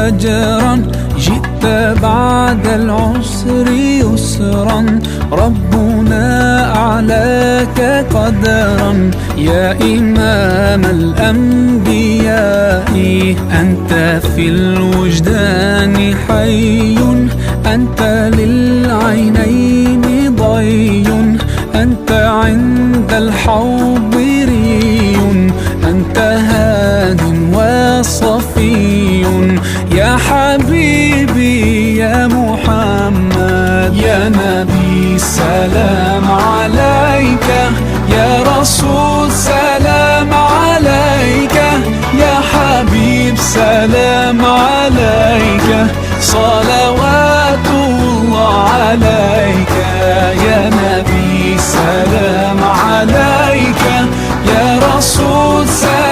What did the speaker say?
أجرا، جئت بعد العسر يسرا، ربنا أعلاك قدرا. يا إمام الأنبياء أنت في الوجدان حي، أنت للعينين ضي، أنت عند الحوض ري، أنت هاد وصفي. يا حبيبي يا محمد، يا نبي سلام عليك، يا رسول سلام عليك، يا حبيب سلام عليك، صلوات الله عليك. يا نبي سلام عليك، يا رسول سلام